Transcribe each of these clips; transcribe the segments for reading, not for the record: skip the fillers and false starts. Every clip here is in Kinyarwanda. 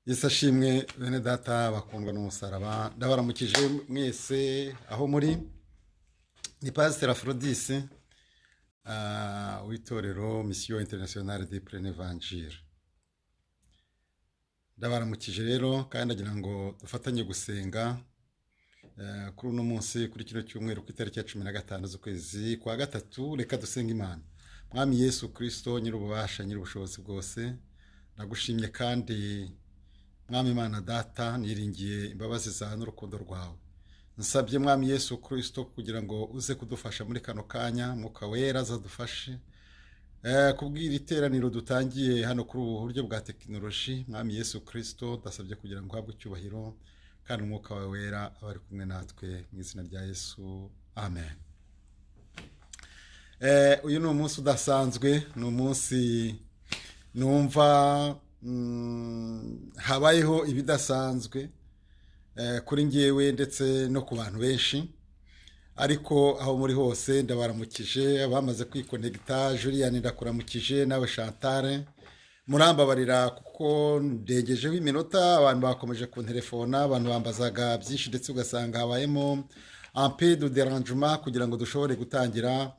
Yesu ashimwe bene data bakundwa n'umusaraba ndabaramukije mwese aho muri. Ni Pasiteri Aphrodis w'itorero Mission Internationale de Plein Evangile. Ndabaramukije rero kandi ndagira ngo dufatanye gusenga kuri uno munsi kuri kino cyumweru ku itariki ya 15 z'ukwezi kwa gatatu. Reka dusenga Imana. Mwami Yesu Kristo nyir'ububasha nyir'ubushobozi bwose, ndagushimye kandi Mwami Imana Data, niringiye imbabazi zawe n'urukundo rwawe. Nsabye Mwami Yesu Kristo kugira ngo uze kudufasha muri kano kanya, Mwuka Wera azadufashe kubwira iteraniro dutangiye hano kuri ubu buryo bwa tekinoloji. Mwami Yesu Kristo, ndasabye kugira ngo uhabwe icyubahiro kandi Umwuka wawe Wera abe ari kumwe natwe mu izina rya Yesu, amen. Uyu ni umunsi udasanzwe, ni umunsi numva habayeho ibidasanzwe kuri ngewe ndetse no ku bantu benshi, ariko aho muri hose ndabaramukije. Abamaze kwikonegita, Julian ndakuramukije, nawe Chantal murambabarira kuko ndengejeho iminota. Abantu bakomeje kunterefona, abantu bambazaga byinshi ndetse ugasanga habayemo un peu de dérangement kugira ngo dushobore gutangira.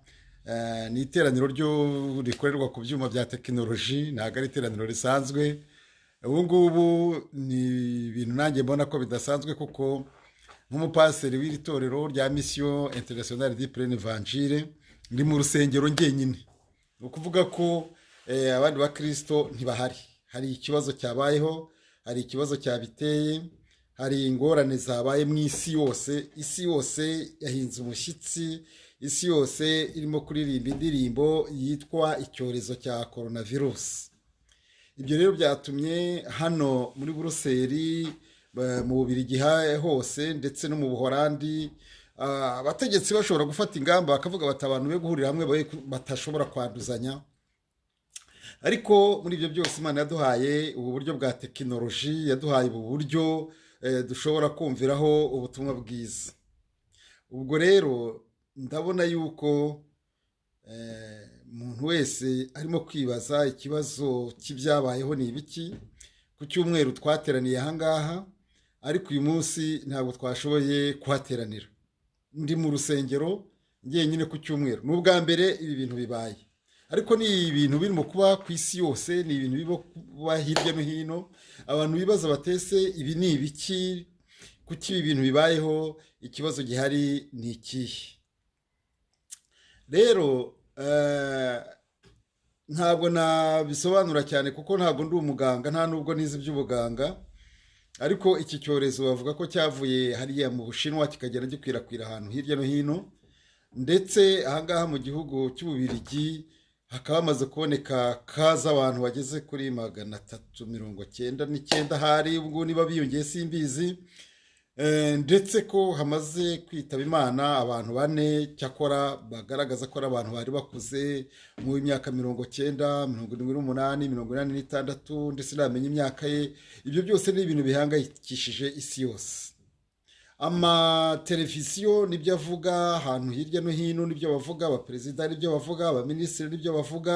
Ni iteraniro ryo rikorerwa ku byuma bya tekinoloji, ntabwo ari iteraniro risanzwe. Ubu ngubu ni ibintu nanjye mbona ko bidasanzwe kuko nk'umupasiteri w'iri torero rya Mission Internationale de Plein Evangile ndi mu rusengero ngenyine. Ni ukuvuga ko abandi bakristo ntibahari. Hari ikibazo cyabayeho, hari ikibazo cyabiteye, hari ingorane zabaye mu isi yose. Isi yose yahinze umushyitsi, isi yose irimo kuririmba indirimbo yitwa icyorezo cya coronavirus. Ibyo rero byatumye hano muri Buruseli, mu Bubiligi hose ndetse no mu Buholandi, abategetsi bashobora gufata ingamba bakavuga bati abantu be guhurira hamwe batashobora kwanduzanya. Ariko muri ibyo byose Imana yaduhaye ubu buryo bwa tekinoloji, yaduhaye ubu buryo dushobora kumviraho ubutumwa bwiza. Ubwo rero ndabona yuko umuntu wese arimo kwibaza ikibazo cy'ibyabayeho ni ibiki. Ku cyumweru twateraniye ahangaha, ariko uyu munsi ntabwo twashoboye kuhateranira. Ndi mu rusengero ngenyine ku cyumweru. Ni ubwa mbere ibi bintu bibaye, ariko ni ibintu birimo kuba ku isi yose, ni ibintu birimo kuba hirya no hino. Abantu bibaza batese ibi ni ibiki, kuki ibi bintu bibayeho, ikibazo gihari ni ikihe? Rero ntabwo nabisobanura cyane kuko ntabwo ndi umuganga, nta nubwo nize iby'ubuganga. Ariko iki cyorezo bavuga ko cyavuye hariya mu Bushinwa kikagera gikwirakwira ahantu hirya no hino, ndetse ahangaha mu gihugu cy'Ububiligi hakaba hamaze kuboneka kaza abantu bageze kuri 399 hari. Ubwo niba biyongeye simbizi. Ndetse ko hamaze kwitaba Imana abantu 4, cyakora bagaragaza ko ari abantu bari bakuze mu myaka 90, 78, 86, ndetse namenye imyaka ye. Ibyo byose ni ibintu bihangayikishije isi yose. Amateleviziyo nibyo avuga, ahantu hirya no hino nibyo bavuga, abaperezida nibyo bavuga, abaminisitiri nibyo bavuga.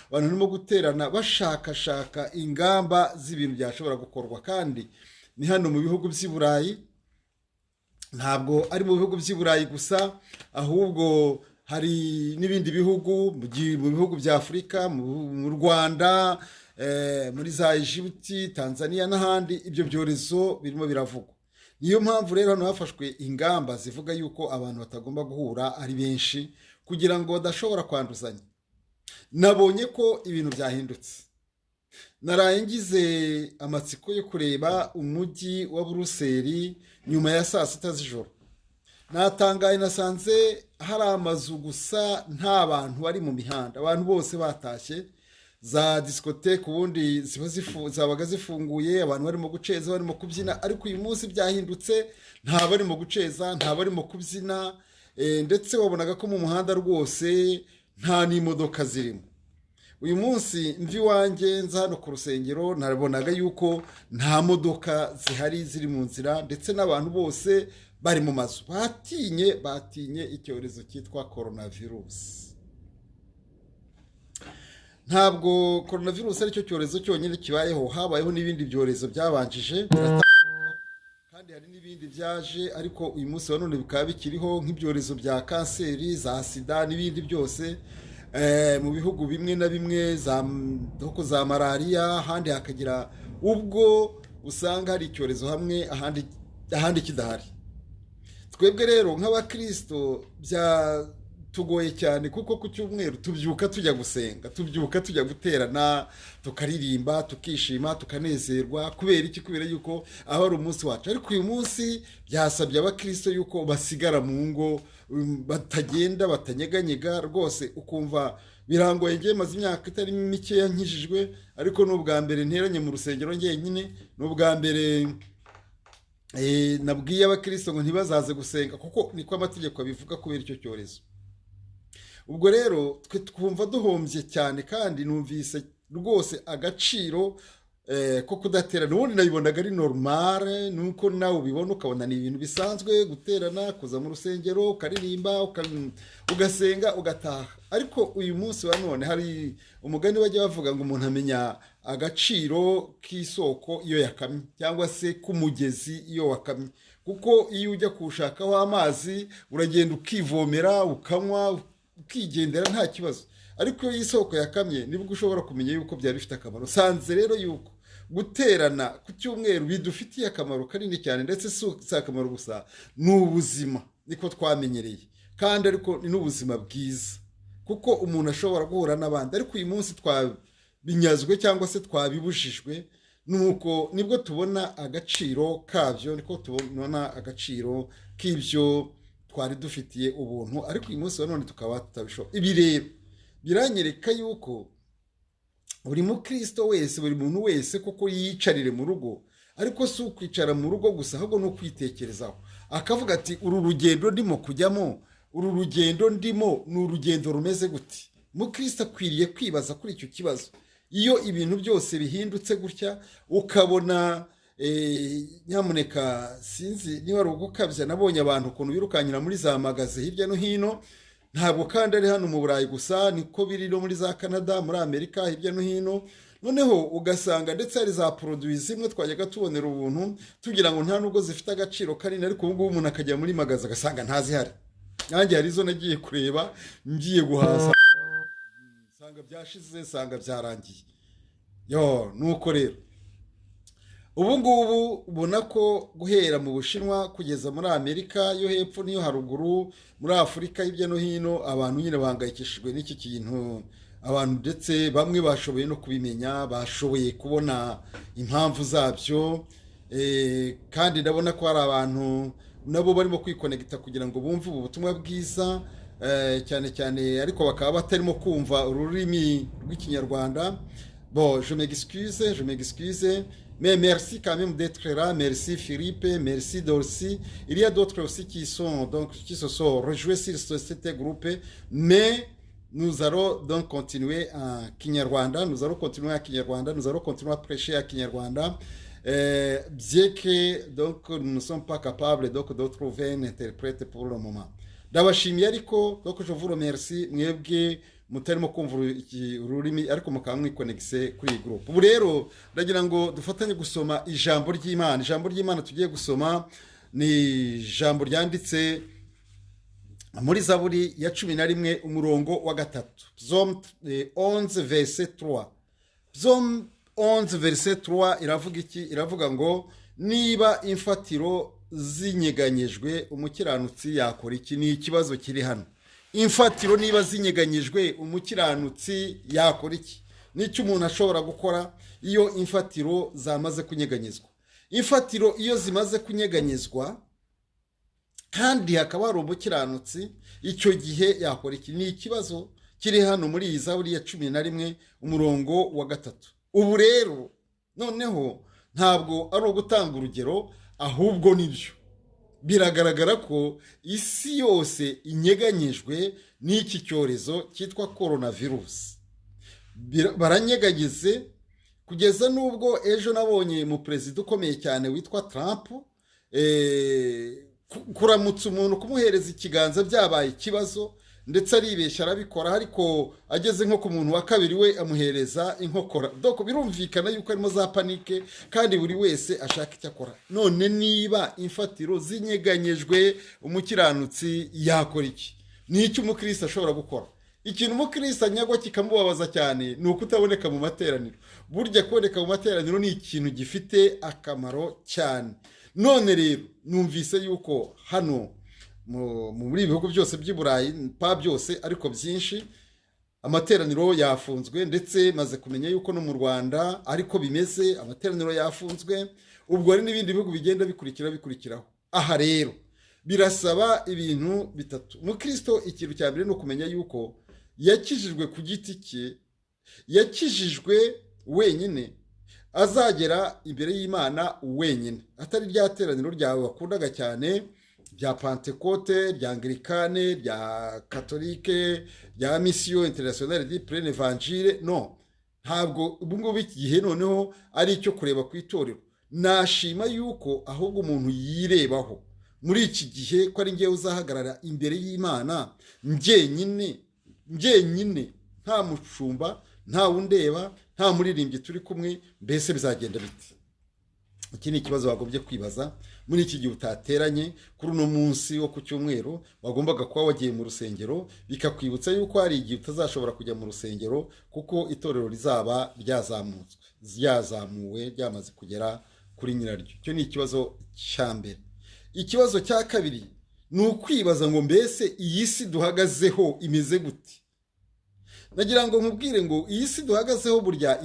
Abantu barimo guterana bashakashaka ingamba z'ibintu byashobora gukorwa, kandi ni hano mu bihugu by'i Burayi. Ntabwo ari mu bihugu by'i Burayi gusa, ahubwo hari n'ibindi bihugu, mu bihugu bya Afurika, mu Rwanda, muri za Egypt, Tanzania n'ahandi. Ibyo byorezo birimo biravugwa. Niyo mpamvu rero hano hafashwe ingamba zivuga yuko abantu batagomba guhura ari benshi kugira ngo badashobora kwanduzanya. Nabonye ko ibintu byahindutse. Naraye ngize amatsiko yo kureba umujyi wa Buruseli nyuma ya saa 6 z'ijoro. Natangaye, nasanze hari amazu gusa, nta bantu bari mu mihanda. Abantu bose batashye. Za diskoteke ubundi zabaga zifunguye, abantu barimo guceza, barimo kubyina. Ariko uyu munsi byahindutse, nta barimo guceza, nta barimo kubyina, ndetse wabonaga ko mu muhanda rwose nta n'imodoka zirimo. Uyu munsi mvi wanjye nza hano ku rusengero, nabonaga yuko nta modoka zihari ziri mu nzira, ndetse n'abantu bose bari mu mazu. Batinye icyorezo cyitwa coronavirus. ntabwo coronavirus ari cyo cyorezo cyonyine kibayeho, habayeho n'ibindi byorezo byabanjije kandi hari n'ibindi byaje, ariko uyu munsi wa none bikaba bikiriho nk'ibyorezo bya kanseri, za sida n'ibindi byose. Mu bihugu bimwe na bimwe za malariya, ahandi hakagira ubwo usanga hari icyorezo hamwe, ahandi kidahari. Twebwe rero nk'abakirisito byatugoye cyane, kuko ku cyumweru tubyuka tujya gusenga, tubyuka tujya guterana, tukaririmba, tukishima, tukanezerwa. Kubera iki? Kubera yuko aho ari umunsi wacu. Ariko uyu munsi byasabye abakirisito yuko basigara mu ngo, batagenda, batanyeganyega rwose. Ukumva birangoye. Ngiye maze imyaka itari mikeya nkijijwe, ariko n'ubwa mbere nteranye mu rusengero njyenyine, n'ubwa mbere nabwiye abakirisito ngo ntibazaze gusenga, kuko niko amategeko abivuga kubera icyo cyorezo. Ubwo rero twe twumva duhombye cyane, kandi numvise rwose agaciro ko kudaterana. Ubundi nabibonaga ari normale, nuko nawe ubibona ukabona ni ibintu bisanzwe, guterana, kuza mu rusengero, ukaririmba, ugasenga, ugataha. Ariko uyu munsi wa none hari umugani bajya bavuga ngo umuntu amenya agaciro k'isoko iyo yakamye, cyangwa se k'umugezi iyo wakamye. Kuko iyo ujya kuwushakaho amazi uragenda ukivomera, ukanywa, ukigendera nta kibazo. Ariko iyo isoko yakamye nibwo ushobora kumenya yuko byari bifite akamaro. Sanze rero yuko guterana ku cyumweru bidufitiye akamaro kanini cyane, ndetse si akamaro gusa, ni ubuzima, niko twamenyereye. Kandi ariko ni n'ubuzima bwiza, kuko umuntu ashobora guhura n'abandi. Ariko uyu munsi twabinyazwe cyangwa se twabibujijwe, nuko nibwo tubona agaciro kabyo, niko tubona agaciro k'ibyo twari dufitiye ubuntu. Ariko uyu munsi wa none tukaba tutabishobora. Ibi rero biranyereka yuko buri mukristo wese, buri muntu wese kuko yiyicarire mu rugo, ariko si ukwicara mu rugo gusa, ahubwo no kwitekerezaho, akavuga ati uru rugendo ndimo kujyamo, uru rugendo ndimo ni urugendo rumeze gute? Mukristo akwiriye kwibaza kuri icyo kibazo. Iyo ibintu byose bihindutse gutya, ukabona nyamuneka sinzi niba ari ugukabya, nabonye abantu ukuntu birukanyira muri za magaze hirya no hino. Ntabwo kandi ari hano mu Burayi gusa, niko biri no muri za Canada, muri Amerika, hirya no hino. Noneho ugasanga ndetse hari za produits zimwe twajyaga tubonera ubuntu, tugira ngo nta nubwo zifite agaciro kanini, ariko ubu ngubu umuntu akajya muri magaze agasanga ntazihari. Nanjye hari izo nagiye kureba, ngiye guhaza, sanga byashize, sanga byarangiye. Nuko rero ubu ngubu ubona ko guhera mu Bushinwa kugeza muri Amerika yo hepfo n'iyo haruguru, muri Afurika hirya no hino, abantu nyine bahangayikishijwe n'iki kintu. Abantu ndetse bamwe bashoboye no kubimenya, bashoboye kubona impamvu zabyo, kandi ndabona ko hari abantu nabo barimo kwikonegita kugira ngo bumve ubu butumwa bwiza, cyane cyane, ariko bakaba batarimo kumva ururimi rw'ikinyarwanda. Bon, je m'excuse, mais merci quand même d'être là. Merci Philippe, merci Dorcy. Il y a d'autres aussi qui se sont rejoués sur cet groupe, mais nous allons donc continuer en Kinyarwanda, nous allons continuer à prêcher à Kinyarwanda, bien que donc nous ne sommes pas capables donc de trouver un interprète pour le moment. Ndabashimiye, ariko donc je vous remercie mwebwe mutarimo kumva ururimi, ariko mukaba mwikonegise kuri iyi group. Ubu rero ndagira ngo dufatanye gusoma ijambo ry'Imana. Ijambo ry'Imana tugiye gusoma ni ijambo ryanditse muri Zaburi ya 11 umurongo wa 3, Psalm 11 verset 3. Psalm 11 verset 3 iravuga iki? Iravuga ngo niba imfatiro zinyeganyejwe umukiranutsi yakora iki? Ni ikibazo kiri hano. Imfatiro niba zinyeganyejwe umukiranutsi yakora iki? Nicyo umuntu ashobora gukora iyo imfatiro zamaze kunyeganyezwa. Imfatiro iyo zimaze kunyeganyezwa kandi hakaba hari umukiranutsi, icyo gihe yakora iki? Ni ikibazo kiri hano muri iyi Zaburi ya 11 umurongo wa 3. Ubu rero noneho ntabwo ari ugutanga urugero, ahubwo nibyo biragaragara ko isi yose inyeganyijwe n'iki cyorezo cyitwa coronavirus. Baranyeganyeze kugeza n'ubwo ejo nabonye mu perezida ukomeye cyane witwa Trump, kuramutsa umuntu, kumuhereza ikiganza byabaye ikibazo. ndetse aribeshya arabikora, ariko ageze nko ku muntu wa kabiri we amuhereza inkokora. doko birumvikana yuko arimo za panike, kandi buri wese ashaka icyo akora. none niba imfatiro zinyeganyejwe, umukiranutsi yakora iki? ni icyo umukristo ashobora gukora. ikintu umukristo anyagwa kikamubabaza cyane ni ukutaboneka mu materaniro. burya kuboneka mu materaniro ni ikintu gifite akamaro cyane. none rero numvise yuko hano muri ibihugu byose by'i Burayi, pa byose ariko byinshi, amateraniro yafunzwe, ndetse maze kumenya yuko no mu Rwanda ariko bimeze, amateraniro yafunzwe. ubwo hari n'ibindi bihugu bigenda bikurikiraho. aha rero birasaba ibintu bitatu. umukristo ikintu cya mbere ni ukumenya yuko yakijijwe ku giti cye, yakijijwe wenyine, azagera imbere y'Imana wenyine, atari rya teraniro ryawe wakundaga cyane rya Pentecote, rya Anglikane, rya Katolike, rya Mission Internationale du Plein Evangile. no, ntabwo ubu ngubu iki gihe noneho ari icyo kureba ku itorero. nashima yuko ahubwo umuntu yirebaho muri iki gihe ko ari ngewe uzahagarara imbere y'Imana njyenyine, nta mushumba, nta wundeba, nta muririmbyi turi kumwe. mbese bizagenda biti? iki ni ikibazo wagombye kwibaza muri iki gihe utateranye. kuri uno munsi wo ku cyumweru wagombaga kuba wagiye mu rusengero, bikakwibutsa yuko hari igihe utazashobora kujya mu rusengero kuko itorero rizaba ryazamuwe, ryamaze kugera kuri nyiraryo. icyo ni ikibazo cya mbere. ikibazo cya kabiri ni ukwibaza ngo mbese iyi si duhagazeho imeze gute? nagira ngo nkubwire ngo iyi si duhagazeho burya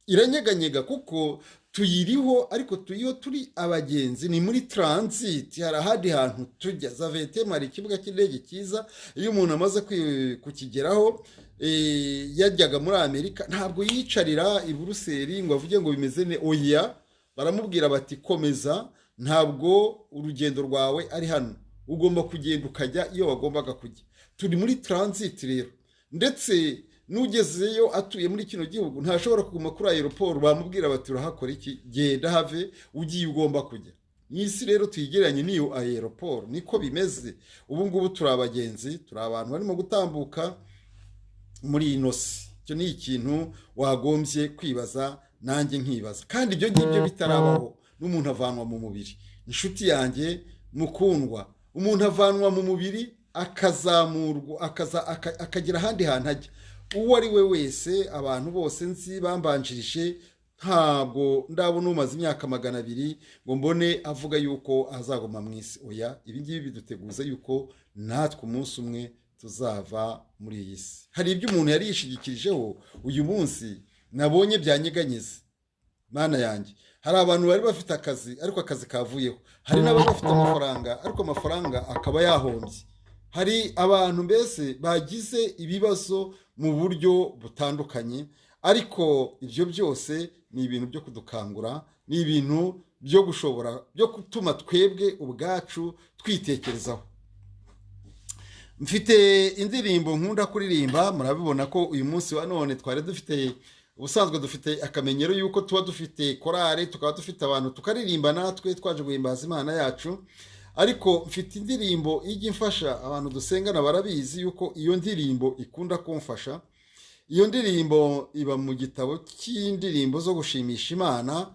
iranyeganyega kuko tuyiriho, ariko tuyiriho turi abagenzi, ni muri transit. hari ahandi hantu tujya. Zaventem hari ikibuga cy'indege cyiza, iyo umuntu amaze kukigeraho, yajyaga muri Amerika, ntabwo yicarira i Buruseli ngo avuge ngo bimeze ne. oya, baramubwira bati komeza, ntabwo urugendo rwawe ari hano, ugomba kugenda ukajya iyo wagombaga kujya. turi muri transit rero, ndetse n'ugezeyo atuye muri kino gihugu ntashobora kuguma kuri aeroport, bamubwira bati urahakora iki, genda have ugiye ugomba kujya. n'isi rero tuyigereranye n'iyo aeroport, niko bimeze. ubu ngubu turi abagenzi, turi abantu barimo gutambuka muri ino si. icyo ni ikintu wagombye kwibaza, nanjye nkibaza. kandi ibyo ngibyo bitarabaho, n'umuntu avanwa mu mubiri. inshuti yanjye mukundwa, umuntu avanwa mu mubiri akazamurwa, akagira ahandi hantu ajya. uwo ari we wese, abantu bose nzi bambanjirije, ntabwo ndabona umaze imyaka 200 ngo mbone avuga yuko azaguma mu isi. oya, ibi ngibi biduteguza yuko natwe umunsi umwe tuzava muri iyi si. hari ibyo umuntu yari yishigikirijeho uyu munsi nabonye byanyeganyeze. mana yanjye, hari abantu bari bafite akazi ariko akazi kavuyeho. hari n'abari bafite amafaranga ariko amafaranga akaba yahombye. hari abantu mbese bagize ibibazo mu buryo butandukanye, ariko ibyo byose ni ibintu byo kudukangura, ni ibintu byo gutuma twebwe ubwacu twitekerezaho. mfite indirimbo nkunda kuririmba, murabibona ko uyu munsi wa none twari dufite, ubusanzwe dufite akamenyero yuko tuba dufite korale, tukaba dufite abantu tukaririmba natwe twaje guhimbaza Imana yacu. ariko mfite indirimbo ijya imfasha, abantu dusengana barabizi yuko iyo ndirimbo ikunda kumfasha. iyo ndirimbo iba mu gitabo cy'indirimbo zo gushimisha Imana,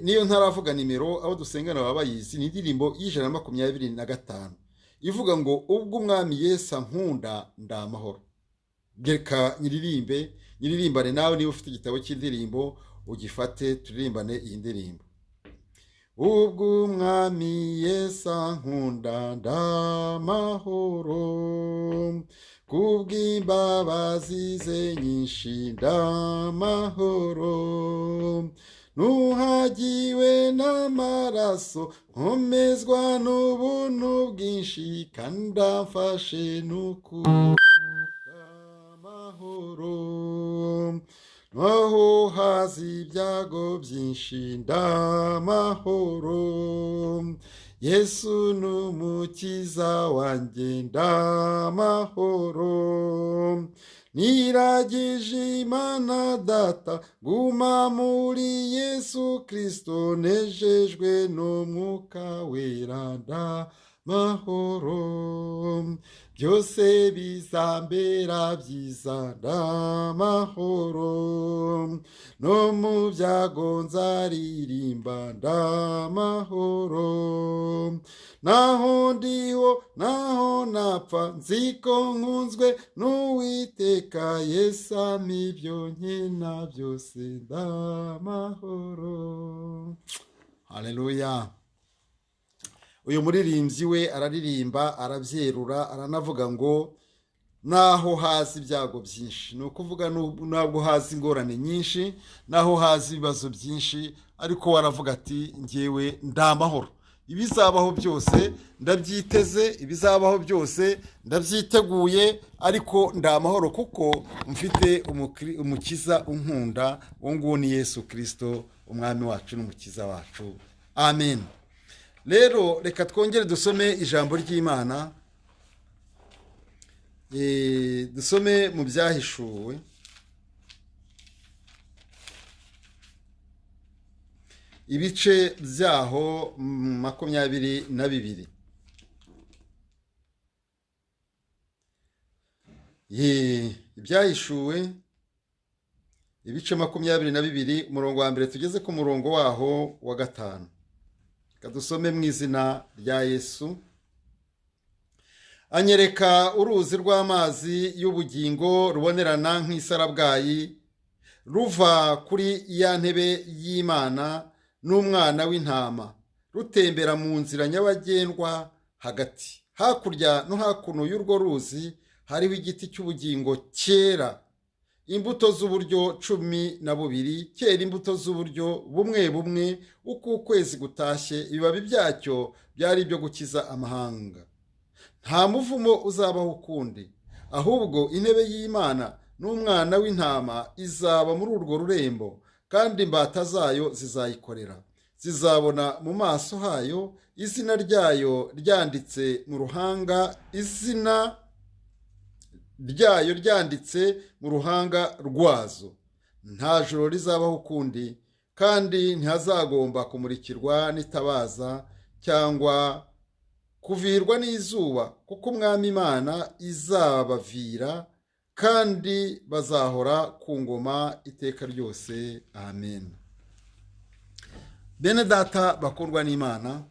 niyo ntaravuga nimero, abo dusengana baba bayizi. ni indirimbo y'125 ivuga ngo ubwo umwami Yesu ankunda ndamahoro. reka nyiririmbane nawe, niba ufite igitabo cy'indirimbo ugifate turirimbane iyi ndirimbo. ubwo umwami Yesu ankunda ndamahoro, kubw'imbabazi ze nyinshi ndamahoro, nuhagiwe n'amaraso, nkomezwa n'ubuntu bwinshi, kandi amfashe n'ukuri ndamahoro. naho hazi ibyago byinshi ndamahoro, Yesu n'umukiza wanjye ndamahoro. niragije Imana Data, guma muri Yesu Kristo, nejejwe n'Umwuka Wera ndamahoro. byose bizambera byiza ndamahoro, no mu byago nzaririmba ndamahoro, naho ndiho naho napfa nziko nkunzwe n'Uwiteka, Yesu ampa ibyo nkena byose ndamahoro. Haleluya. Uyu muririmbyi we araririmba, arabyerura, aranavuga ngo naho hazi ibyago byinshi, ni ukuvuga ntabwo hazi ingorane nyinshi, naho hazi ibibazo byinshi, ariko waravuga ati njyewe ndamahoro, ibizabaho byose ndabyiteze, ibizabaho byose ndabyiteguye, ariko ndamahoro kuko mfite umukiza unkunda, uwo nguwo ni Yesu Kristo, umwami wacu n'umukiza wacu. Amen. Rero reka twongere dusome ijambo ry'Imana, dusome mu byahishuwe, ibice byaho 22. Ibyahishuwe ibice 22, umurongo wa mbere tugeze ku murongo waho wa 5. Kadusome mu izina rya Yesu. Anyereka uruzi rw'amazi y'ubugingo rubonerana nk'isarabwayi, ruva kuri ya ntebe y'Imana n'umwana w'intama, rutembera mu nzira nyabagendwa hagati. Hakurya no hakuno y'urwo ruzi hariho igiti cy'ubugingo cyera imbuto z'uburyo 12, cyera imbuto z'uburyo bumwe bumwe uko ukwezi gutashye, ibibabi byacyo byari ibyo gukiza amahanga. Nta muvumo uzabaho ukundi, ahubwo intebe y'Imana n'umwana w'intama izaba muri urwo rurembo, kandi imbata zayo zizayikorera. Zizabona mu maso hayo izina ryayo ryanditse mu ruhanga, izina ryayo ryanditse mu ruhanga rwazo. Nta joro rizabaho ukundi, kandi ntihazagomba kumurikirwa n'itabaza cyangwa kuvirwa n'izuba, kuko umwami Imana izabavira, kandi bazahora ku ngoma iteka ryose. Amen. Bene data bakundwa n'Imana,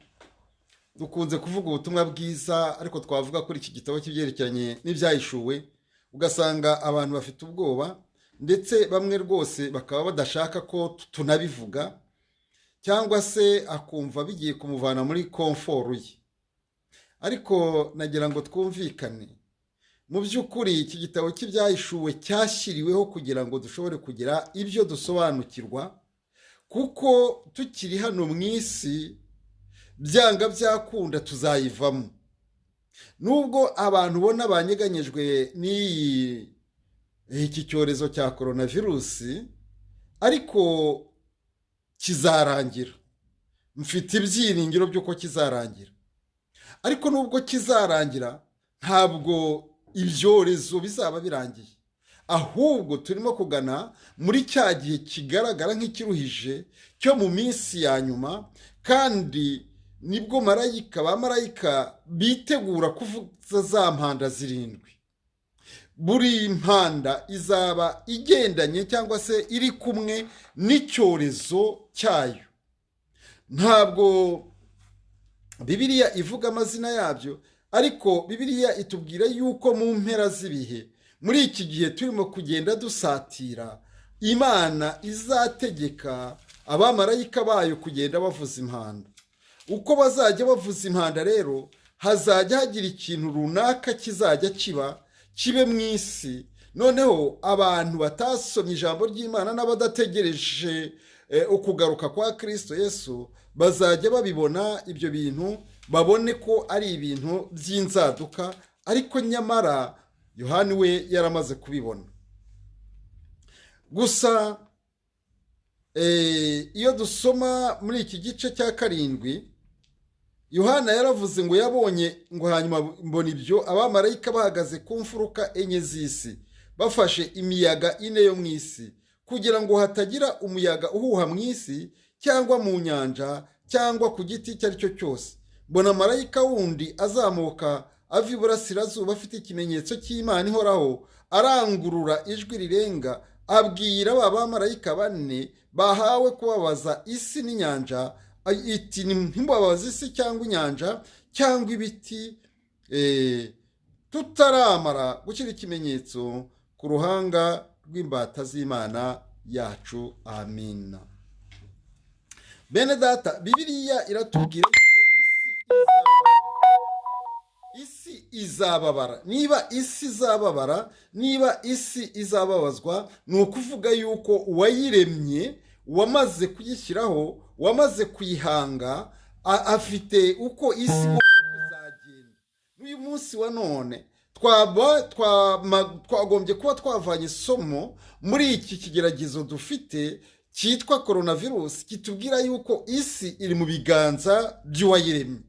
dukunze kuvuga ubutumwa bwiza, ariko twavuga kuri iki gitabo cy'ibyerekeranye n'ibyahishuwe, ugasanga abantu bafite ubwoba, ndetse bamwe rwose bakaba badashaka ko tunabivuga, cyangwa se akumva bigiye kumuvana muri komforo ye. Ariko nagira ngo twumvikane, mu by'ukuri iki gitabo cy'ibyahishuwe cyashyiriweho kugira ngo dushobore kugira ibyo dusobanukirwa, kuko tukiri hano mu isi byanga byakunda tuzayivamo. Nubwo abantu ubona banyeganyejwe n'iki cyorezo cya coronavirusi, ariko kizarangira. Mfite ibyiringiro by'uko kizarangira. Ariko nubwo kizarangira, ntabwo ibyorezo bizaba birangiye, ahubwo turimo kugana muri cya gihe kigaragara nk'ikiruhije cyo mu minsi ya nyuma, kandi nibwo abamarayika bitegura kuvuza za mpanda 7. Buri mpanda izaba igendanye cyangwa se iri kumwe n'icyorezo cyayo. Ntabwo Bibiliya ivuga amazina yabyo, ariko Bibiliya itubwira yuko mu mpera z'ibihe, muri iki gihe turimo kugenda dusatira, Imana izategeka abamarayika bayo kugenda bavuza impanda. Uko bazajya bavuza impanda rero, hazajya hagira ikintu runaka kizajya kibe mu isi. Noneho abantu batasomye ijambo ry'Imana n'abadategereje ukugaruka kwa Kristo Yesu bazajya babibona ibyo bintu, babone ko ari ibintu by'inzaduka, ariko nyamara Yohani we yaramaze kubibona. Gusa iyo dusoma muri iki gice cya 7, Yohana yaravuze ngo yabonye ngo hanyuma mbona ibyo abamarayika bahagaze ku mfuruka 4 z'isi, bafashe imiyaga 4 yo mu isi, kugira ngo hatagira umuyaga uhuha mu isi cyangwa mu nyanja cyangwa ku giti icyo ari cyo cyose. Mbona marayika wundi azamuka ava iburasirazuba afite ikimenyetso cy'Imana ihoraho, arangurura ijwi rirenga, abwira ba bamarayika bane bahawe kubabaza isi n'inyanja, iti ntimubabaze isi cyangwa inyanja cyangwa ibiti, tutaramara gushyira ikimenyetso ku ruhanga rw'imbata z'Imana yacu. Amina. Bene data, Bibiliya iratubwira ko isi izababara. Niba isi izababara, niba isi izababazwa, ni ukuvuga yuko uwayiremye, wamaze kuyishyiraho, wamaze kuyihanga, afite uko isi igomba kuzagenda. N'uyu munsi wa none twagombye kuba twavanye isomo muri iki kigeragezo dufite cyitwa coronavirus, kitubwira yuko isi iri mu biganza by'uwayiremye.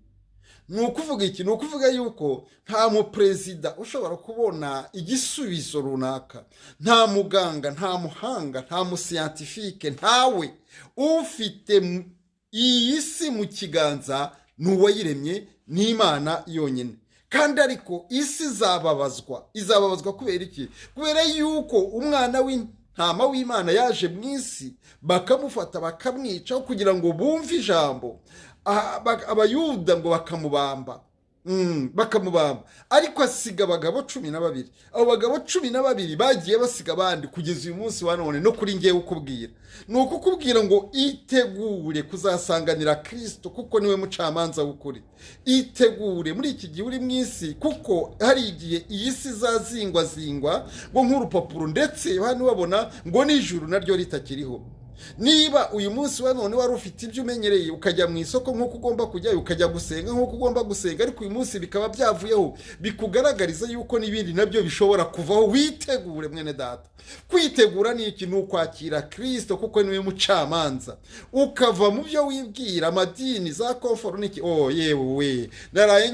Ni ukuvuga iki? Ni ukuvuga yuko nta muperezida ushobora kubona igisubizo runaka, nta muganga, nta muhanga, nta musiyantifike, ntawe ufite iyi si mu kiganza. Ni uwayiremye, ni Imana yonyine. Kandi ariko isi izababazwa kubera iki? Kubera yuko umwana w'intama w'Imana yaje mu isi, bakamufata bakamwica kugira ngo bumve ijambo. Abayuda ngo bakamubamba, ariko asiga abagabo 12. abo bagabo 12 bagiye basiga abandi kugeza uyu munsi wa none. No kuri ngewe ukubwira, ni ukukubwira ngo itegure kuzasanganira Kristo, kuko niwe mucamanza w'ukuri. Itegure muri iki gihe uri mu isi, kuko hari igihe iyi si izazingwazingwa ngo nk'urupapuro, ndetse hano babona ngo n'ijuru naryo ritakiriho. Niba uyu munsi wa none wari ufite ibyo umenyereye, ukajya mu isoko nk'uko ugomba kujyayo, ukajya gusenga nk'uko ugomba gusenga, ariko uyu munsi bikaba byavuyeho, bikugaragariza yuko n'ibindi nabyo bishobora kuvaho. Witegure mwene data. Kwitegura ni iki? Ni ukwakira Kristo, kuko niwe mucamanza, ukava mu byo wibwira, amadini, za komforo n'iki. Yewe naraye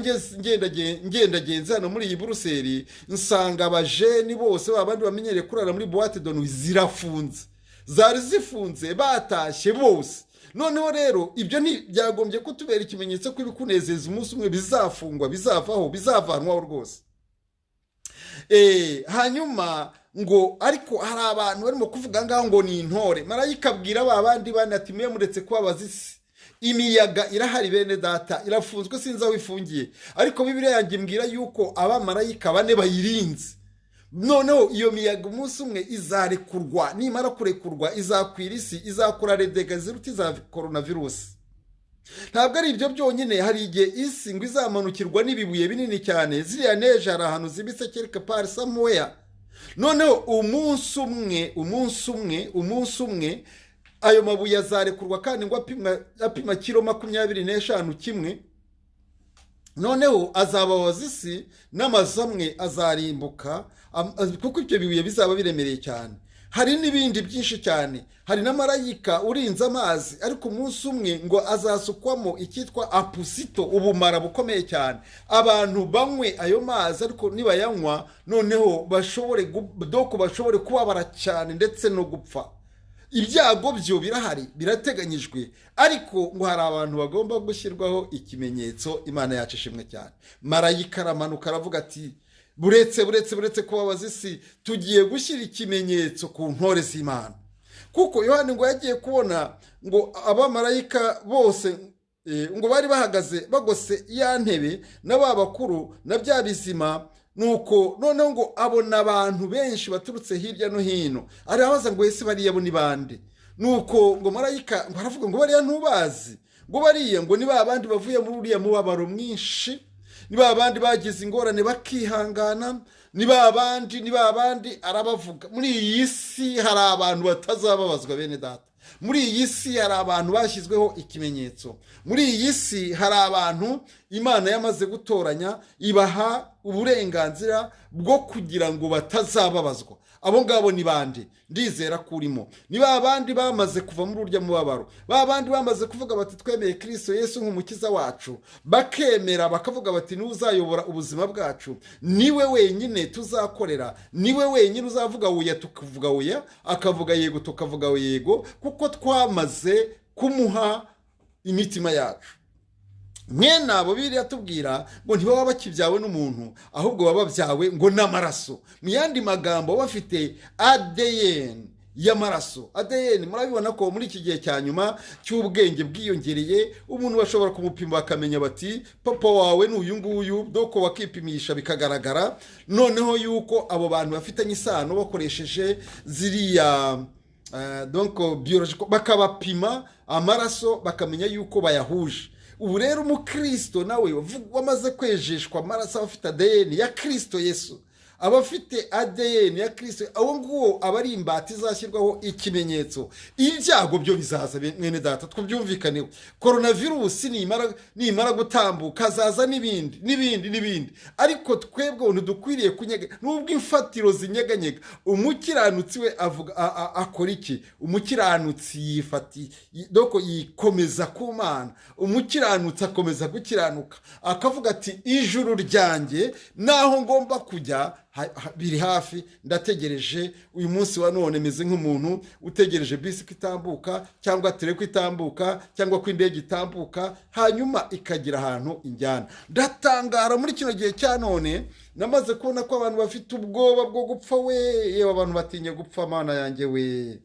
ngendagenze hano muri iyi Buruseli, nsanga abajeni bose babandi bamenyereye kurara muri boîte de nuit zirafunze, zari zifunze, batashye bose. Noneho rero ibyo byagombye kutubera ikimenyetso ko ibikunezeza umunsi umwe bizafungwa, bizavaho, bizavanwaho rwose. Hanyuma ngo ariko hari abantu barimo kuvuga ngaho ngo ni intore. Marayika abwira babandi bane ati mwe muretse kubabaza isi, imiyaga irahari bene data, irafunzwe, sinzi aho ifungiye, ariko Bibiliya yanjye imbwira yuko abamarayika bane bayirinze. Noneho iyo miyaga umunsi umwe izarekurwa, nimara kurekurwa izakwira isi, izakora redega ziruta iza coronavirus. Ntabwo ari ibyo byonyine, hari igihe isi ngo izamanukirwa n'ibibuye binini cyane, ziriya neje hari ahantu zibise quelque part somewhere. Noneho umunsi umwe ayo mabuye azarekurwa, kandi ngo apima kilo 25 kimwe. Noneho azababaza isi, n'amazu amwe azarimbuka, kuko ibyo bibuye bizaba biremereye cyane. Hari n'ibindi byinshi cyane, hari n'amarayika urinze amazi, ariko umunsi umwe ngo azasukwamo icyitwa apusito, ubumara bukomeye cyane. Abantu banywe ayo mazi, ariko nibayanywa noneho bashobore kubabara cyane ndetse no gupfa. Ibyago byo birahari, birateganyijwe, ariko ngo hari abantu bagomba gushyirwaho ikimenyetso. Imana yacu ishimwe cyane. Marayika aramanuka aravuga ati buretse kubabaza isi, tugiye gushyira ikimenyetso ku ntore z'Imana. Kuko Yohani ngo yagiye kubona ngo abamarayika bose ngo bari bahagaze bagose ya ntebe n'ababakuru na bya bizima. Nuko noneho ngo abona abantu benshi baturutse hirya no hino, arabaza ngo ese bariya bo ni bande? Nuko ngo marayika ngo aravuga ngo bariya ntubazi, ngo bariya ngo ni babandi bavuye muri uriya mubabaro mwinshi, ni babandi bagize ingorane bakihangana, ni babandi arabavuga. Muri iyi si hari abantu batazababazwa bene data. Muri iyi si hari abantu bashyizweho ikimenyetso. Muri iyi si hari abantu Imana yamaze gutoranya, ibaha uburenganzira bwo kugira ngo batazababazwa. Abo ngabo ni bande? Ndizera kurimo ni babandi bamaze kuva muri urya mubabaro, babandi bamaze kuvuga bati twemeye Kristo Yesu nk'umukiza wacu, bakemera bakavuga bati n'uzayobora ubuzima bwacu, niwe wenyine tuzakorera, niwe wenyine uzavuga oya tukavuga oya, akavuga yego tukavuga yego, kuko twamaze kumuha imitima yacu. mwene abo Bibiliya tubwira ngo ntibaba bakibyawe n'umuntu, ahubwo baba babyawe ngo n'amaraso. Mu yandi magambo bafite ADN y'amaraso. ADN murabibona ko muri iki gihe cya nyuma cy'ubwenge bwiyongereye, umuntu bashobora kumupima bakamenya bati papa wawe ni uyu nguyu, doko bakipimisha bikagaragara noneho yuko abo bantu bafitanye isano bakoresheje ziriya donc biologique, bakabapima amaraso bakamenya yuko bayahuje. Ubu rero umukristo nawe wamaze kwejeshwa amaraso, abafite ADN ya Kristo Yesu, abafite ADN ya Kristo, abo nguwo aba ari imbata izashyirwaho ikimenyetso. Ibyago byo bizaza mwene data, twubyumvikaneho. Coronavirus nimara gutambuka hazaza n'ibindi, ariko twebwe ntidukwiriye kunyega, nubwo imfatiro zinyeganyega. Umukiranutsi we akora iki? Umukiranutsi yifati doko yikomeza ku Mana. Umukiranutsi akomeza gukiranuka, akavuga ati ijuru ryanjye naho ngomba kujya biri hafi, ndategereje. Uyu munsi wa none meze nk'umuntu utegereje bisi itambuka, cyangwa tere itambuka, cyangwa ko indege itambuka, hanyuma ikagira ahantu injyana. Ndatangara muri kino gihe cya none, namaze kubona ko abantu bafite ubwoba bwo gupfa. Yewe abantu batinye gupfa, Mana yanjye we,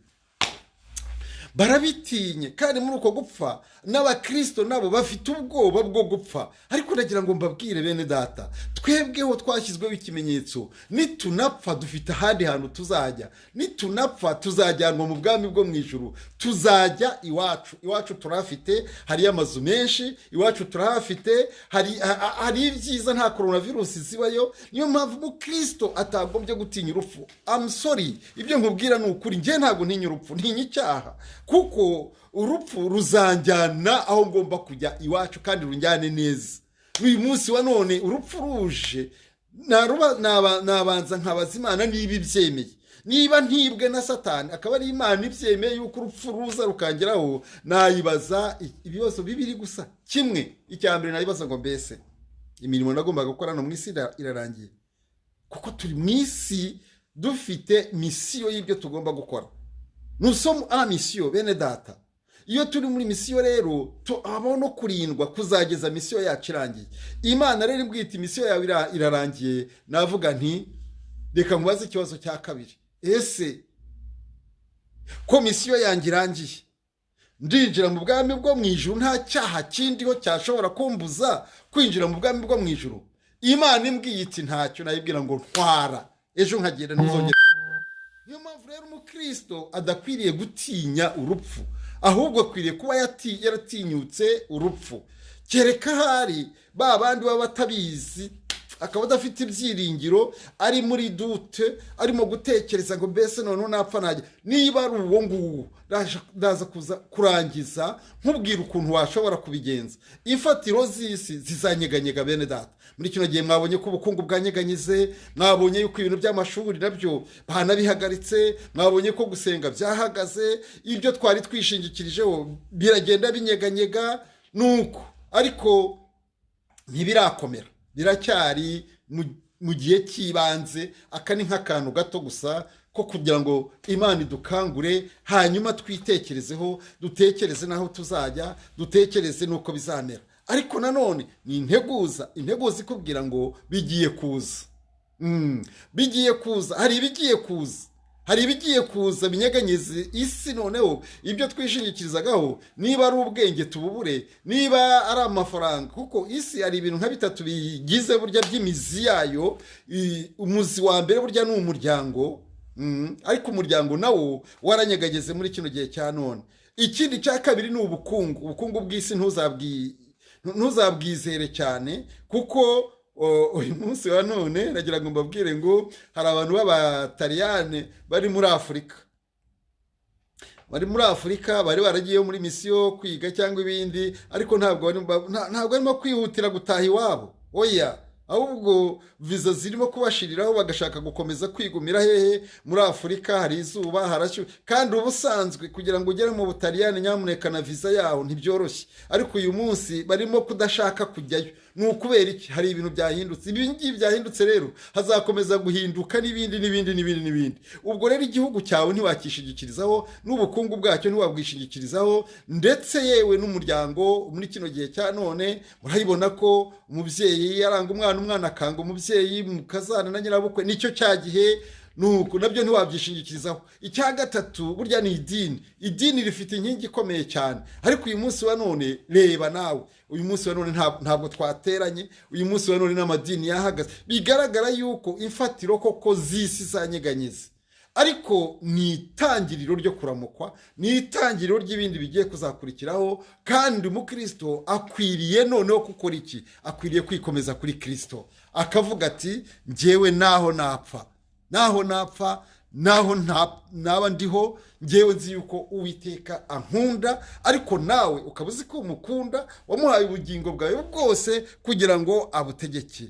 barabitinye. Kandi muri uko gupfa n'abakristo nabo bafite ubwoba bwo gupfa. Ariko ndagira ngo mbabwire bene data, twebweho twashyizweho ikimenyetso. Nitunapfa dufite ahandi hantu tuzajya. Nitunapfa tuzajyanwa mu bwami bwo mu ijuru, tuzajya iwacu turafite, hari amazu menshi iwacu turafite, hari ibyiza, nta coronavirus zibayo. Niyo mpamvu umukristo atagombye gutinya urupfu. I'm sorry, ibyo nkubwira ni ukuri. Njye ntabwo ntinya urupfu, ntinya icyaha, kuko urupfu ruzanjyana aho ngomba kujya iwacu, kandi runjyane neza. Uyu munsi wa none urupfu ruje, nabanza nkabaza Imana niba ibyemeye. Niba ntibwe na Satani akaba ari Imana ibyemeye yuko urupfu ruza rukangeraho, nayibaza ibibazo bibiri gusa. Kimwe, icya mbere nayibaza ngo mbese imirimo nagombaga gukora no mu isi irarangiye? Kuko turi mu isi dufite misiyo y'ibyo tugomba gukora. Nous sommes en mission, bene data. Iyo turi muri misiyo rero, habaho no kurindwa kuzageza misiyo yacu irangiye. Imana rero imbwita misiyo yawe irarangiye, navuga nti reka nkubaze ikibazo cya kabiri. Ese ko misiyo yanjye irangiye, ndinjira mu bwami bwo mu ijuru, nta cyaha kindiho cyashobora kumbuza kwinjira mu bwami bwo mu ijuru? Imana imbwiye iti ntacyo, nayibwira ngo ntwara, ejo nkagenda ntuzongera. Niyo mpamvu rero umukristo adakwiriye gutinya urupfu, ahubwo akwiriye kuba yaratinyutse urupfu. Kereka hari ba bandi baba batabizi, akaba adafite ibyiringiro, ari muri dute, arimo gutekereza ngo mbese noneho napfa najya. Niba ari uwo nguwo, ndaza kuza kurangiza nkubwira ukuntu washobora kubigenza. Imfatiro z'isi zizanyeganyega bene data. Muri kino gihe mwabonye ko ubukungu bwanyeganyize, mwabonye yuko ibintu by'amashuri nabyo banabihagaritse, mwabonye ko gusenga byahagaze, ibyo twari twishingikirijeho biragenda binyeganyega nuko. Ariko ntibirakomera, biracyari mu gihe cy'ibanze. Aka ni nk'akantu gato gusa ko kugira ngo Imana idukangure, hanyuma twitekerezeho, dutekereze n'aho tuzajya, dutekereze n'uko bizamera. Ariko nanone ni integuza ikubwira ngo bigiye kuza. Bigiye kuza, hari ibigiye kuza binyeganyize isi. Noneho ibyo twishingikirizagaho, niba ari ubwenge tububure, niba ari amafaranga, kuko isi hari ibintu nka bitatu bigize burya by'imizi yayo. Umuzi wa mbere burya ni umuryango, ariko umuryango nawo waranyegageze muri kino gihe cya none. Ikindi cya kabiri ni ubukungu bw'isi. Ntuzabwizere cyane, kuko uyu munsi wa none nagira ngo mbabwire ngo hari abantu b'Abataliyani bari muri Afurika, bari baragiye muri misiyo kwiga cyangwa ibindi, ariko ntabwo barimo kwihutira gutaha iwabo. Oya, ahubwo viza zirimo kubashiriraho, bagashaka gukomeza kwigumira hehe muri Afurika. Hari izuba, harashyuha, kandi ubusanzwe kugira ngo ugere mu Butaliyani nyamuneka na viza yaho ntibyoroshye. Ariko uyu munsi barimo kudashaka kujyayo, ni ukubera iki? Hari ibintu byahindutse. Ibi ngibi byahindutse rero hazakomeza guhinduka n'ibindi. Ubwo rero igihugu cyawe ntiwakishingikirizaho, n'ubukungu bwacyo ntiwabwishingikirizaho, ndetse yewe n'umuryango muri kino gihe cya none murabibona ko umubyeyi yaranga umwana akanga umubyeyi, mukazana na nyirabukwe, nicyo cya gihe nuko nabyo ntiwabyishingikirizaho. Icya gatatu burya ni idini rifite inkingi ikomeye cyane, ariko uyu munsi wa none reba nawe, uyu munsi wa none ntabwo twateranye, uyu munsi wa none n'amadini yahagaze, bigaragara yuko imfatiro koko z'isi zanyeganyeze, ariko ni itangiriro ryo kuramukwa, ni itangiriro ry'ibindi bigiye kuzakurikiraho. kandi umukristo akwiriye noneho gukora iki? Akwiriye kwikomeza kuri Kristo, akavuga ati njyewe naho napfa naho naba ndiho, njyewe nzi yuko Uwiteka ankunda, ariko nawe ukaba uzi ko umukunda, wamuhaye ubugingo bwawe bwose kugira ngo abutegeke.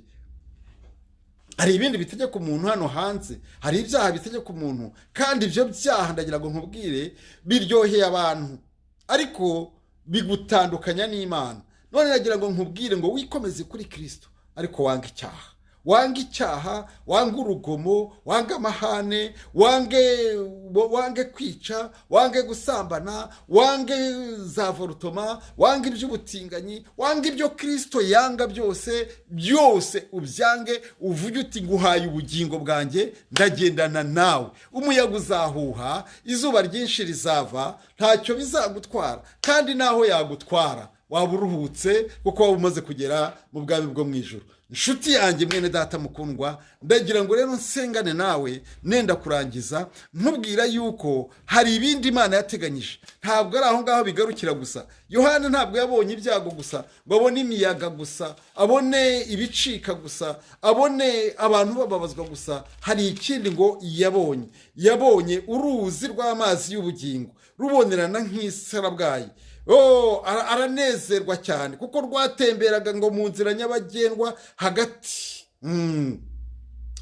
Hari ibindi bitegeka umuntu hano hanze, hari ibyaha bitegeka umuntu, kandi ibyo byaha ndagira ngo nkubwire biryoheye abantu, ariko bigutandukanya n'Imana. None ndagira ngo nkubwire ngo wikomeze kuri Kristo, ariko wanga icyaha, wanga urugomo, wanga amahane, wange kwica, wange gusambana, wange za vorutoma, wange iby'ubutinganyi, wange ibyo Kristo yanga byose ubyange, uvuge uti nguhaye ubugingo bwanjye, ndagendana nawe. Umuyaga uzahuha, izuba ryinshi rizava, ntacyo bizagutwara, kandi naho yagutwara waba uruhutse, kuko waba umaze kugera mu bwami bwo mu ijuru. Nshuti yanjye mwene data mukundwa, ndagira ngo rero nsengane nawe nenda kurangiza nkubwira yuko hari ibindi Imana yateganyije. Ntabwo ari aho ngaho bigarukira gusa. Yohana ntabwo yabonye ibyago gusa, ngo abone imiyaga gusa, abone ibicika gusa, abone abantu bababazwa gusa. Hari ikindi ngo yabonye uruzi rw'amazi y'ubugingo rubonerana nk'isarabwayi. Aranezerwa cyane, kuko rwatemberaga ngo mu nzira nyabagendwa hagati,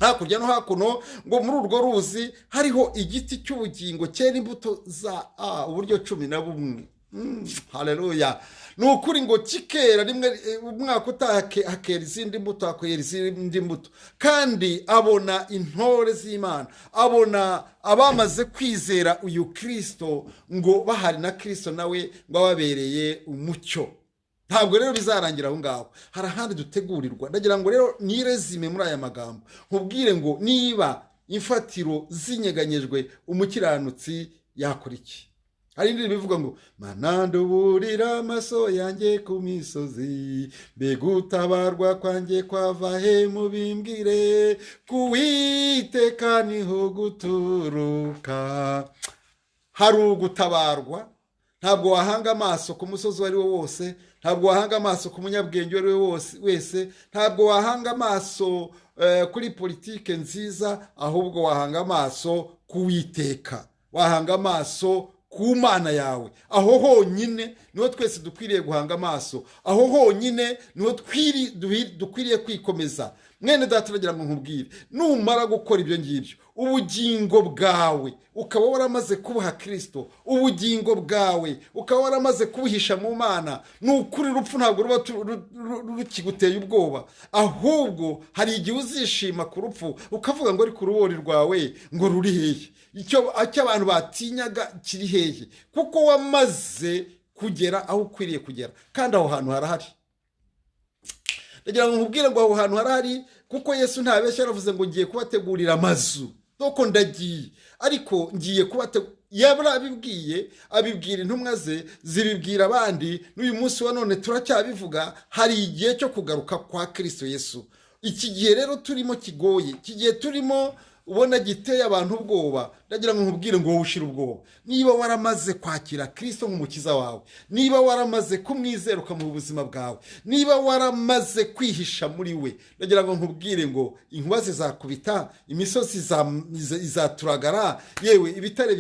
hakurya no hakuno, ngo muri urwo ruzi hariho igiti cy'ubugingo cyera imbuto za uburyo 11. Haleluya! Ni ukuri ngo kikera rimwe, umwaka utaha hakera izindi mbuto, hakwera izindi mbuto. Kandi abona intore z'Imana, abona abamaze kwizera uyu Kristo, ngo bahari na Kristo nawe ngo ababereye umucyo. Ntabwo rero bizarangira aho ngaho, hari ahandi dutegurirwa. Ndagira ngo rero nirezime muri aya magambo nkubwire ngo niba imfatiro zinyeganyejwe, umukiranutsi yakora iki? Hari indirimbo ivuga ngo Mana nduburira amaso yanjye ku misozi, mbega utabarwa kwanjye kwava he? Mubimbwire, ku Uwiteka niho guturuka. Hari ugutabarwa. Ntabwo wahanga amaso ku musozi wari wo wose, ntabwo wahanga amaso ku munyabwenge wari we wese, ntabwo wahanga amaso kuri politike nziza, ahubwo wahanga amaso ku Uwiteka, wahanga amaso ku Mana yawe. Aho honyine niho twese dukwiriye guhanga amaso, aho honyine niho dukwiriye kwikomeza. Mwene data nagira ngo nkubwire, numara gukora ibyo ngibyo, ubugingo bwawe ukaba waramaze kubuha Kristo, ubugingo bwawe ukaba waramaze kubuhisha mu Mana, n'ukuri urupfu ntabwo ruba rukiguteye ubwoba, ahubwo hari igihe uzishima ku rupfu, ukavuga ngo ari ku rubori rwawe ngo ruri hehe? Icyo abantu batinyaga kiri hehe? Kuko wamaze kugera aho ukwiriye kugera, kandi aho hantu harahari. Ndagira ngo nkubwire ngo aho hantu harahari, kuko Yesu ntabeshya, yaravuze ngo ngiye kubategurira amazu. Doko ndagiye, ariko ngiye abibwira intumwa ze, zibibwira abandi, n'uyu munsi wa none turacyabivuga. Hari igihe cyo kugaruka kwa Kristo Yesu. Iki gihe rero turimo kigoye, iki gihe turimo ubona giteye abantu ubwoba. Ndagira ngo nkubwire ngo wowe ushira ubwoba. Niba waramaze kwakira Kristo nk'umukiza wawe, niba waramaze kumwizera ukamuha ubuzima bwawe, niba waramaze kwihisha muri we, ndagira ngo nkubwire ngo inkuba zizakubita, imisozi izaturagara, yewe ibitare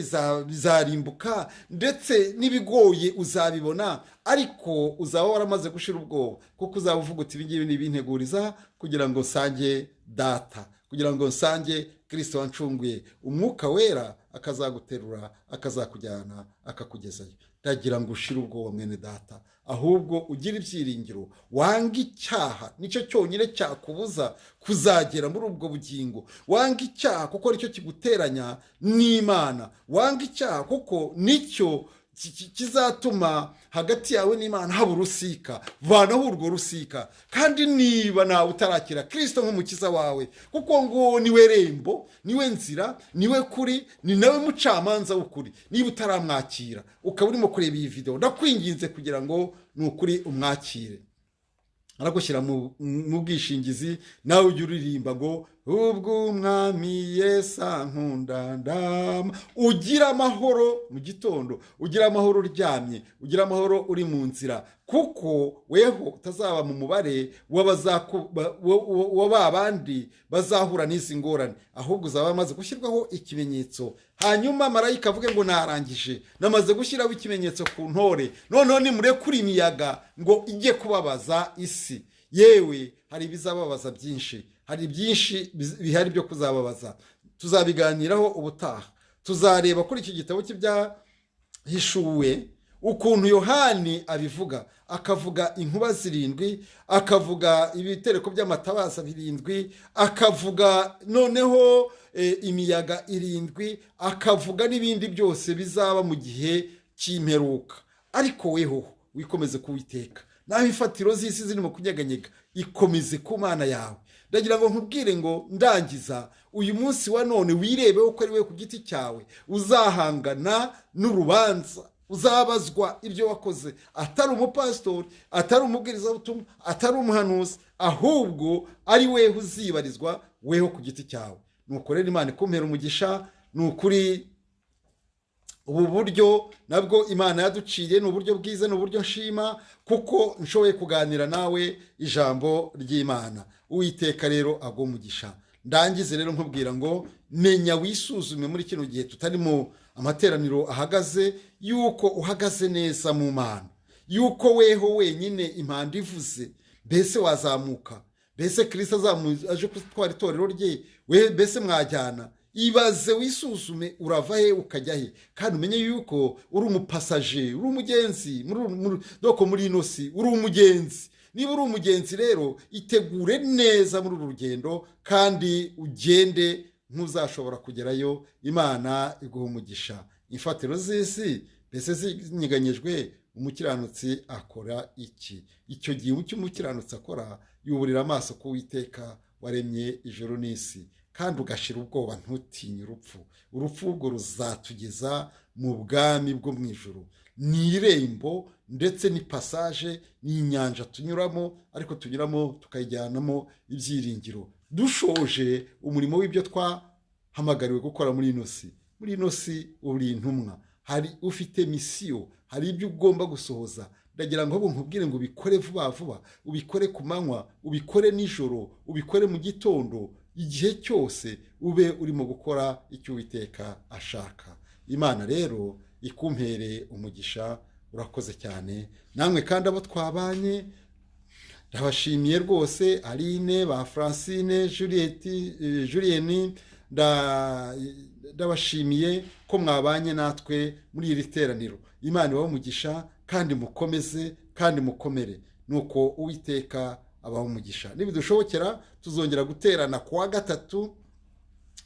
bizarimbuka, ndetse n'ibigoye uzabibona, ariko uzaba waramaze gushira ubwoba, kuko uzaba uvuga uti ibingibi ni ibinteguriza kugira ngo sange data, kugira ngo nsange Kristo wancunguye. Umwuka wera akazaguterura, akazakujyana, akakugezayo. Ndagira ngo ushire ubwoba mwene data, ahubwo ugira ibyiringiro, wanga icyaha, nicyo cyonyine cyakubuza kuzagera muri ubwo bugingo. Wanga icyaha kuko nicyo kiguteranya n'Imana. Wanga icyaha kuko nicyo kizatuma hagati yawe n'Imana haba urusika. Vanaho urwo rusika. Kandi niba nawe utarakira Kristo nk'umukiza wawe, kuko ngo niwe rembo, niwe nzira, niwe kuri, ni nawe mucamanza w'ukuri. Niba utaramwakira ukaba urimo kureba iyi video, ndakwinginze kugira ngo ni ukuri umwakire. Aragushyira mu bwishingizi, nawe ujye uririmba ngo ubwo umwami Yesu ankunda ndama. Ugira amahoro mu gitondo, ugira amahoro uryamye, ugira amahoro uri mu nzira, kuko weho utazaba mu mubare w'abandi bazahura n'izi ngorane, ahubwo uzaba wamaze gushyirwaho ikimenyetso. Hanyuma marayika avuge ngo narangije, namaze gushyiraho ikimenyetso ku ntore, noneho nimurekure imiyaga ngo ijye kubabaza isi. Yewe hari ibizababaza byinshi, hari byinshi bihari byo kuzababaza. Tuzabiganiraho ubutaha. Tuzareba kuri iki gitabo cy'ibyahishuwe ukuntu Yohani abivuga, akavuga inkuba 7, akavuga ibitereko by'amatabaza 7, akavuga noneho imiyaga 7, akavuga n'ibindi byose bizaba mu gihe cy'imperuka. Ariko weho wikomeze kuwiteka, naho ifatiro z'isi zirimo kunyeganyega, ikomeze ku Mana yawe. Ndagira ngo nkubwire ngo ndangiza uyu munsi wa none wirebeho ko ari we ku giti cyawe uzahangana n'urubanza, uzabazwa ibyo wakoze. Atari umupasitori, atari umubwirizabutumwa, atari umuhanuzi, ahubwo ari weho uzibarizwa, weho ku giti cyawe. Nuko rero Imana ikumpera umugisha. Ni ukuri ubu buryo nabwo Imana yaduciye, ni uburyo bwiza, ni uburyo nshima, kuko nshoboye kuganira nawe ijambo ry'Imana. Uwiteka rero agwa umugisha. Ndangize rero nkubwira ngo menya wisuzume muri kino gihe tutari mu amateraniro ahagaze, yuko uhagaze neza mu Mana, yuko weho wenyine impanda ivuze, mbese wazamuka, mbese Kristo aje gutwara itorero rye, we mbese mwajyana. Ibaze wisuzume, urava he ukajya he, kandi umenye yuko uri umupasaje, uri umugenzi muri ino si, uri umugenzi. Niba uri umugenzi rero itegure neza muri uru rugendo, kandi ugende ntuzashobora kugerayo. Imana iguha umugisha. Imfatiro z'isi mbese zinyeganyejwe, umukiranutsi akora iki? Icyo gihe icyo umukiranutsi akora, yuburira amaso ku Uwiteka waremye ijuru n'isi, kandi ugashira ubwoba, ntutinye urupfu. Urupfu ubwo ruzatugeza mu bwami bwo mu ijuru. Ni irembo ndetse ni passage, ni inyanja tunyuramo, ariko tunyuramo tukayijyanamo ibyiringiro. Dushoje umurimo w'ibyo twahamagariwe gukora muri ino si. Muri ino si uri intumwa, hari ufite misiyo, hari ibyo ugomba gusohoza. Ndagira ngo nkubwire ngo ubikore vuba vuba, ubikore ku manywa, ubikore nijoro, ubikore mu gitondo, igihe cyose ube urimo gukora icyo Uwiteka ashaka. Imana rero ikumpere umugisha. Urakoze cyane. Namwe kandi abo twabanye ndabashimiye rwose, Aline, ba Francine, Julienne, ndabashimiye ko mwabanye natwe muri iri teraniro. Imana ibahe umugisha, kandi mukomeze kandi mukomere. Nuko Uwiteka abaho umugisha. Nibidushobokera tuzongera guterana kuwa gatatu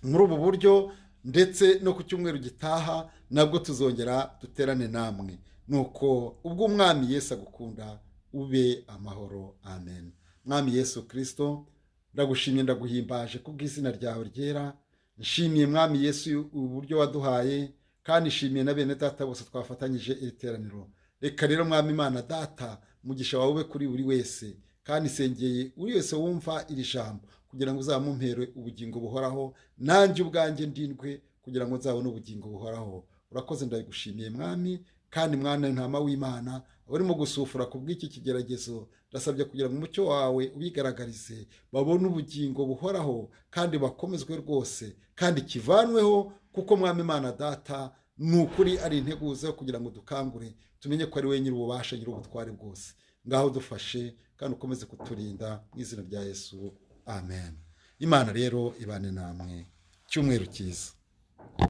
muri ubu buryo, ndetse no ku cyumweru gitaha nabwo tuzongera duterane namwe. Nuko ubwo umwami Yesu agukunda, ube amahoro. Amen. Mwami Yesu Kristo, ndagushimye ndaguhimbaje kubw'izina ryawe ryera. Nshimiye mwami Yesu uburyo waduhaye, kandi nshimiye na bene data bose twafatanyije iri teraniro. Reka rero mwami Imana data, umugisha wawe ube kuri buri wese, kandi sengeye uri wese wumva iri jambo, kugira ngo uzamumpere ubugingo buhoraho, nanjye ubwanjye ndindwe kugira ngo nzabone ubugingo buhoraho. Urakoze, ndabigushimiye mwami, kandi mwana ntama w'Imana abarimo gusufura ku bw'iki kigeragezo, ndasabye kugira ngo umucyo wawe ubigaragarize, babone ubugingo buhoraho kandi bakomezwe rwose, kandi kivanweho, kuko mwami Imana data ni ukuri ari integuza kugira ngo dukangure tumenye ko ari we nyiri ububasha, nyiri ubutware bwose. Ngaho dufashe kandi ukomeze kuturinda mu izina rya Yesu. Amen. imana rero ibane namwe cyumweru cyiza.